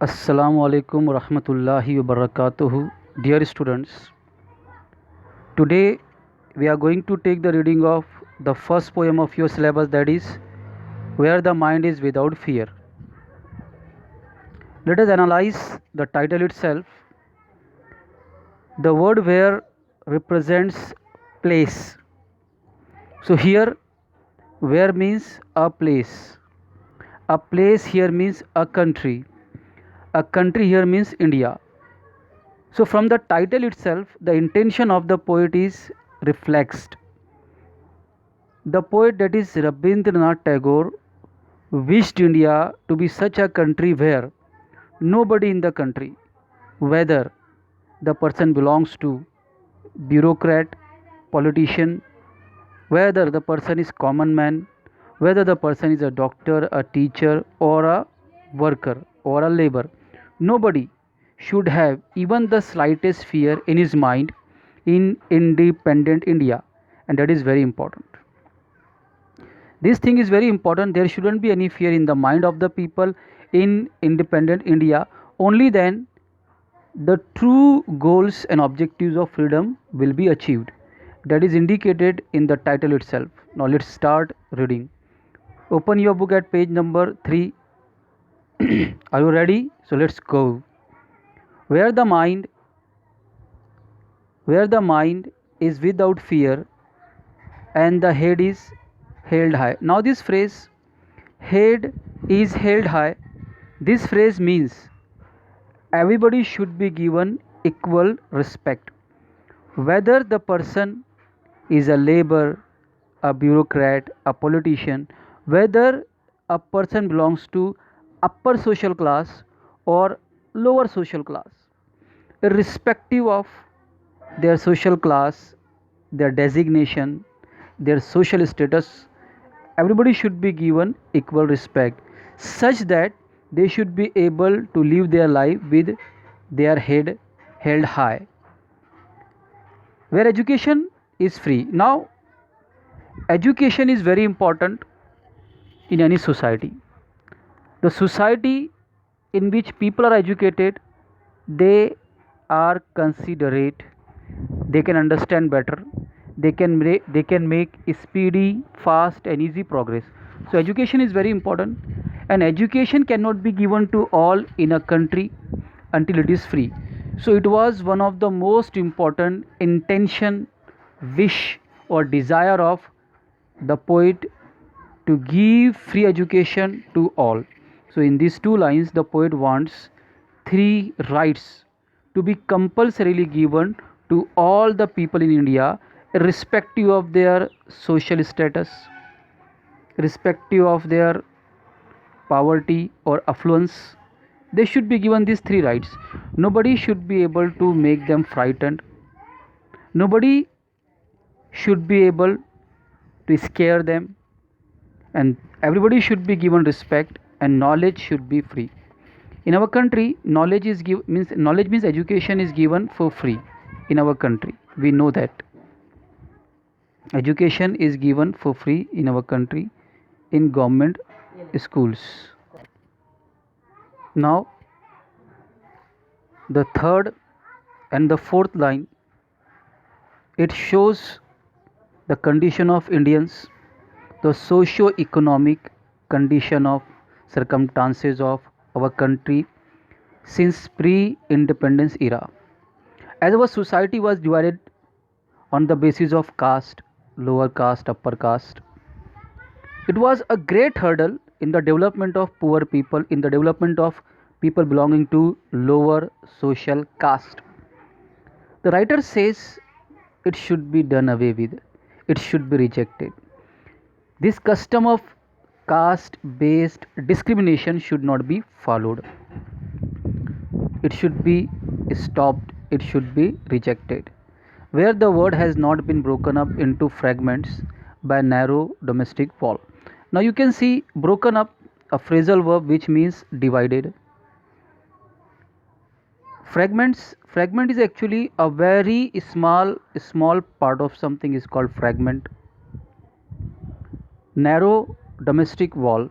Assalamu alaikum rahmatullahi wa barakatuhu. Dear students, today we are going to take the reading of the first poem of your syllabus, that is Where the Mind is Without Fear. Let us analyze the title itself. The word where represents place. So here where means a place. A place here means a country. A country here means India. So, from the title itself, the intention of the poet is reflected. The poet, that is Rabindranath Tagore, wished India to be such a country where nobody in the country, whether the person belongs to bureaucrat, politician, whether the person is common man, whether the person is a doctor, a teacher, or a worker or a labor, nobody should have even the slightest fear in his mind in independent India, and that is very important. This thing is very important. There shouldn't be any fear in the mind of the people in independent India. Only then the true goals and objectives of freedom will be achieved. That is indicated in the title itself. Now let's start reading. Open your book at page number 3. Are you ready? So let's go. Where the mind is without fear and the head is held high. Now this phrase, head is held high, this phrase means everybody should be given equal respect, whether the person is a labor, a bureaucrat, a politician, whether a person belongs to upper social class or lower social class, irrespective of their social class, their designation, their social status, everybody should be given equal respect such that they should be able to live their life with their head held high, where education is free. Now education is very important in any society. The society in which people are educated, they are considerate, they can understand better, they can make speedy, fast and easy progress. So education is very important, and education cannot be given to all in a country until it is free. So it was one of the most important intention, wish or desire of the poet to give free education to all. So in these two lines the poet wants three rights to be compulsorily given to all the people in India, irrespective of their social status, irrespective of their poverty or affluence. They should be given these three rights. Nobody should be able to make them frightened. Nobody should be able to scare them, and everybody should be given respect, and knowledge should be free. In our country, knowledge means education is given for free. In our country, we know that education is given for free in our country in government schools. Now the third and the fourth line, it shows the condition of Indians, the socio-economic condition of circumstances of our country since pre-independence era, as our society was divided on the basis of caste, lower caste, upper caste. It was a great hurdle in the development of poor people, in the development of people belonging to lower social caste. The writer says it should be done away with, it should be rejected. This custom of caste based discrimination should not be followed. It should be stopped, it should be rejected. Where the word has not been broken up into fragments by narrow domestic wall. Now you can see broken up, a phrasal verb which means divided. Fragment is actually a very small part of something is called fragment. Narrow domestic wall,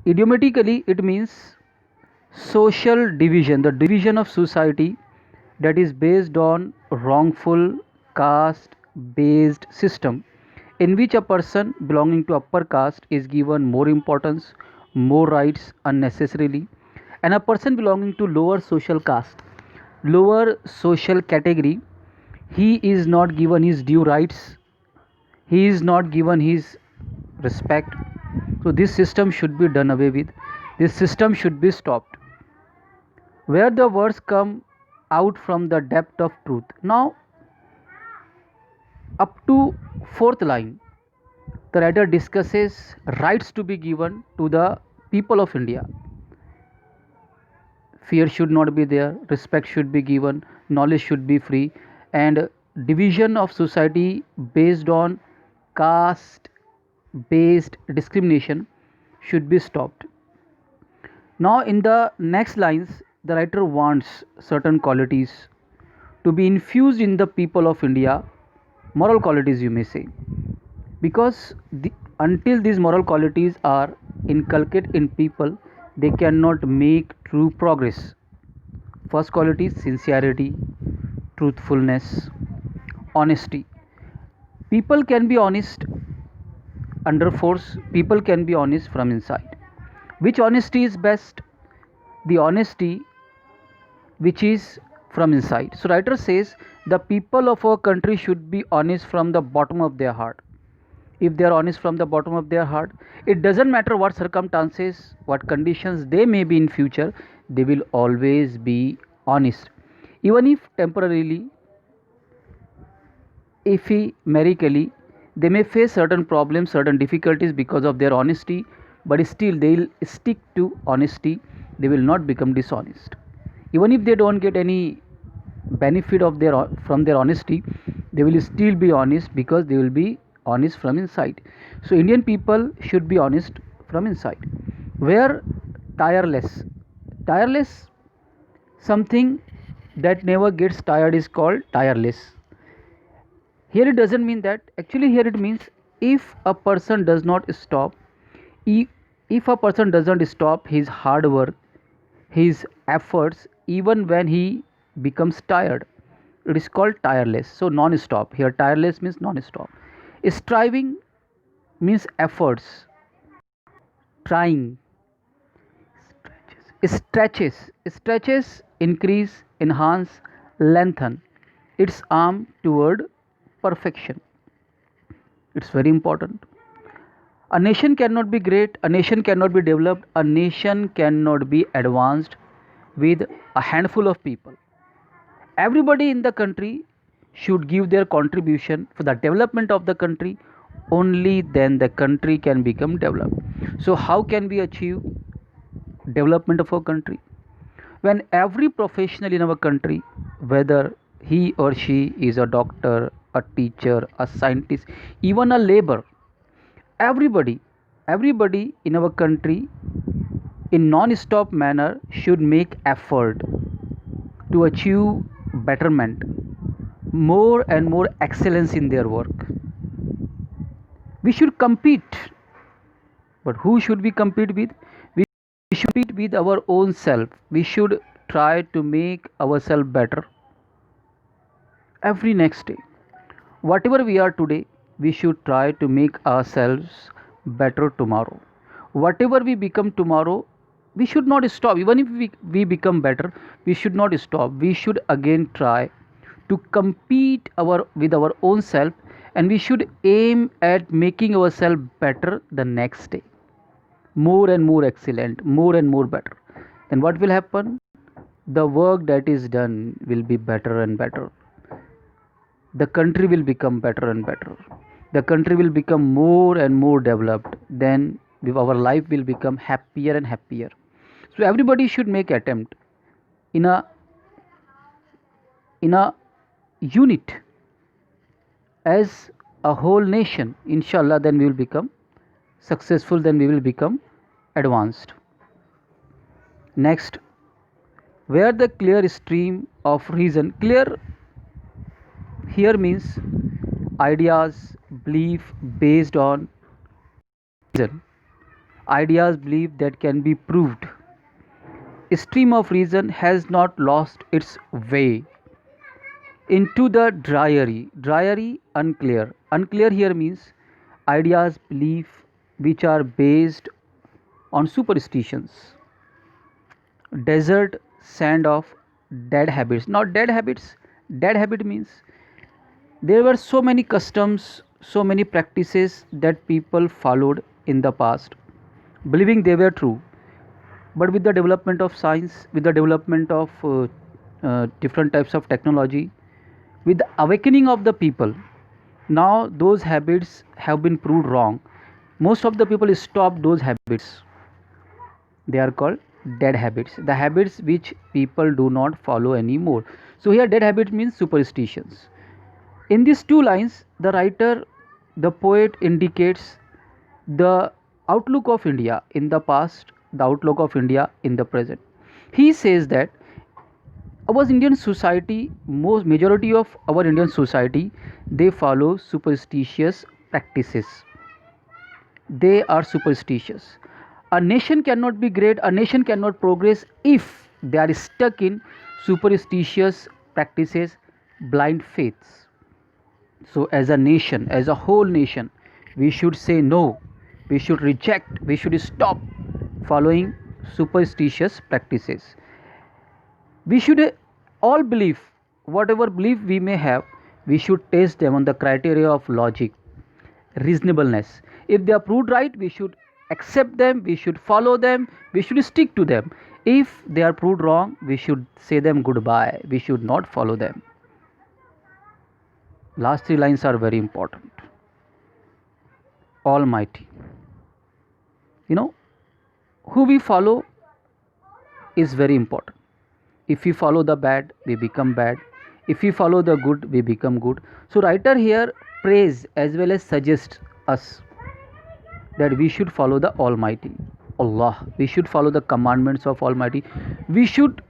idiomatically it means social division, the division of society that is based on wrongful caste based system, in which a person belonging to upper caste is given more importance, more rights unnecessarily, and a person belonging to lower social caste, lower social category, he is not given his due rights, he is not given his respect. So this system should be done away with, this system should be stopped, where the words come out from the depth of truth. Now, up to fourth line, the writer discusses rights to be given to the people of India. Fear should not be there, respect should be given, knowledge should be free, and division of society based on caste based discrimination should be stopped. Now, in the next lines, the writer wants certain qualities to be infused in the people of India, moral qualities, you may say, because until these moral qualities are inculcated in people, they cannot make true progress. First quality is sincerity, truthfulness, honesty. People can be honest under force, people can be honest from inside. Which honesty is best? The honesty which is from inside. So writer says the people of our country should be honest from the bottom of their heart. If they are honest from the bottom of their heart, it doesn't matter what circumstances, what conditions they may be in future, they will always be honest. Even if temporarily, ephemerically, they may face certain problems, certain difficulties because of their honesty, but still they'll stick to honesty, they will not become dishonest. Even if they don't get any benefit of their from their honesty, they will still be honest because they will be honest from inside. So Indian people should be honest from inside. Where tireless, something that never gets tired is called tireless. Here it doesn't mean that, actually here it means if a person does not stop, if, if a person doesn't stop his hard work, his efforts, even when he becomes tired, it is called tireless. So non-stop, here tireless means non-stop. Striving means efforts, trying. Stretches increase, enhance, lengthen its arm toward perfection. It's very important. A nation cannot be great, a nation cannot be developed, a nation cannot be advanced with a handful of people. Everybody in the country should give their contribution for the development of the country, only then the country can become developed. So how can we achieve development of our country? When every professional in our country, whether he or she is a doctor, a teacher, a scientist, even a laborer, everybody everybody in our country in non-stop manner should make effort to achieve betterment, more and more excellence in their work. We should compete, but who should we compete with? We should compete with our own self. We should try to make ourselves better every next day. Whatever we are today, we should try to make ourselves better tomorrow. Whatever we become tomorrow, we should not stop. Even if we become better, we should not stop. We should again try to compete with our own self, and we should aim at making ourselves better the next day, more and more excellent, more and more better. Then what will happen? The work that is done will be better and better. The country will become better and better. The country will become more and more developed. Then our life will become happier and happier. So everybody should make attempt in a unit as a whole nation. Inshallah, then we will become successful. Then we will become advanced. Next, where the clear stream of reason, clear here means ideas, belief based on reason, ideas, belief that can be proved, stream of reason has not lost its way into the dreary. Dreary, unclear. Unclear here means ideas, belief which are based on superstitions. Desert, sand of dead habits. Not dead habits. Dead habit means there were so many customs, so many practices that people followed in the past, believing they were true. But with the development of science, with the development of different types of technology, with the awakening of the people, now those habits have been proved wrong. Most of the people stop those habits. They are called dead habits, the habits which people do not follow anymore. So here dead habit means superstitions. In these two lines, the writer, the poet indicates the outlook of India in the past, the outlook of India in the present. He says that our Indian society, most majority of our Indian society, they follow superstitious practices. They are superstitious. A nation cannot be great, a nation cannot progress if they are stuck in superstitious practices, blind faiths. So, as a nation, as a whole nation, we should say no, we should reject, we should stop following superstitious practices. We should all believe, whatever belief we may have, we should test them on the criteria of logic, reasonableness. If they are proved right, we should accept them, we should follow them, we should stick to them. If they are proved wrong, we should say them goodbye, we should not follow them. Last three lines are very important. Almighty. You know, who we follow is very important. If we follow the bad, we become bad. If we follow the good, we become good. So writer here praise as well as suggests us that we should follow the Almighty Allah. We should follow the commandments of Almighty. We should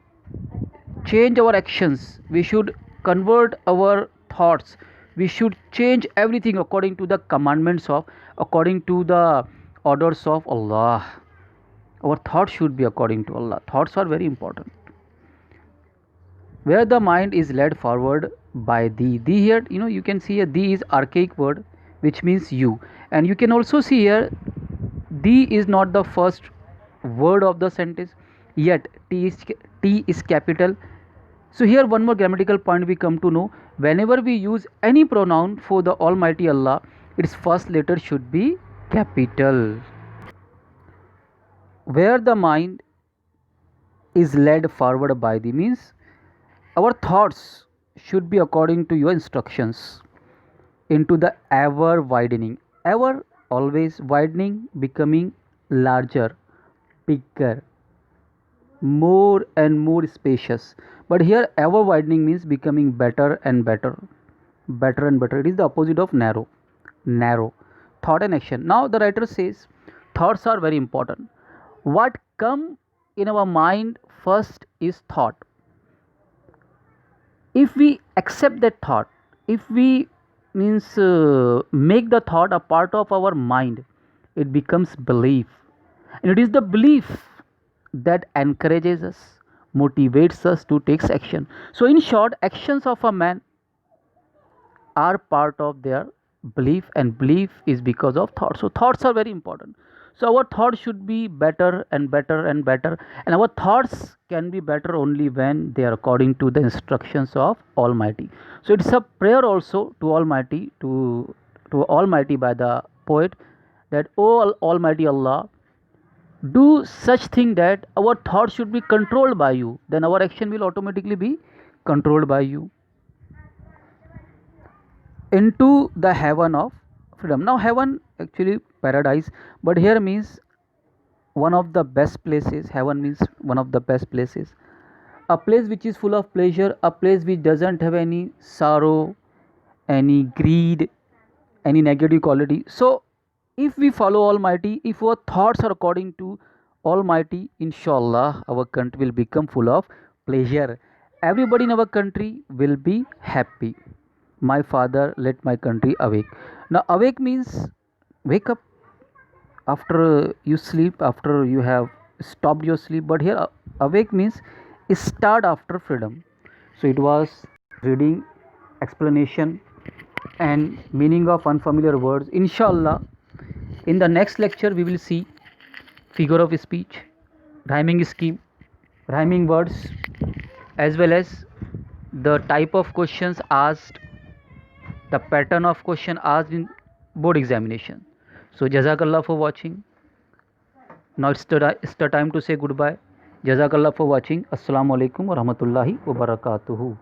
change our actions. We should convert our thoughts. We should change everything according to the commandments of, according to the orders of Allah. Our thoughts should be according to Allah. Thoughts are very important. Where the mind is led forward by thee. Thee here, you can see here thee is archaic word which means you, and you can also see here thee is not the first word of the sentence, yet t is capital. So here one more grammatical point we come to know: whenever we use any pronoun for the Almighty Allah, its first letter should be capital. Where the mind is led forward by thee means our thoughts should be according to your instructions, into the ever widening, ever always widening, becoming larger, bigger, more and more spacious. But here ever widening means becoming better and better, better and better. It is the opposite of narrow. Narrow thought and action. Now the writer says thoughts are very important. What come in our mind first is thought. If we accept that thought, if we make the thought a part of our mind, it becomes belief, and it is the belief that encourages us, motivates us to take action. So in short, actions of a man are part of their belief, and belief is because of thoughts. So thoughts are very important. So our thoughts should be better and better and better, and our thoughts can be better only when they are according to the instructions of Almighty. So it's a prayer also to Almighty, to Almighty by the poet, that oh Almighty Allah, do such thing that our thoughts should be controlled by you, then our action will automatically be controlled by you. Into the heaven of freedom. Now heaven actually paradise, but here means one of the best places. Heaven means one of the best places, a place which is full of pleasure, a place which doesn't have any sorrow, any greed, any negative quality. So if we follow Almighty, if our thoughts are according to Almighty, inshallah our country will become full of pleasure. Everybody in our country will be happy. My father, let my country awake. Now awake means wake up after you sleep, after you have stopped your sleep. But here Awake means start after freedom. So it was reading, explanation, and meaning of unfamiliar words. Inshallah, in the next lecture we will see figure of speech, rhyming scheme, rhyming words, as well as the type of questions asked, the pattern of question asked in board examination. So jazakallah for watching. Now it's the time to say goodbye. Jazakallah for watching. Assalamu alaikum wa rahmatullahi wa barakatuhu.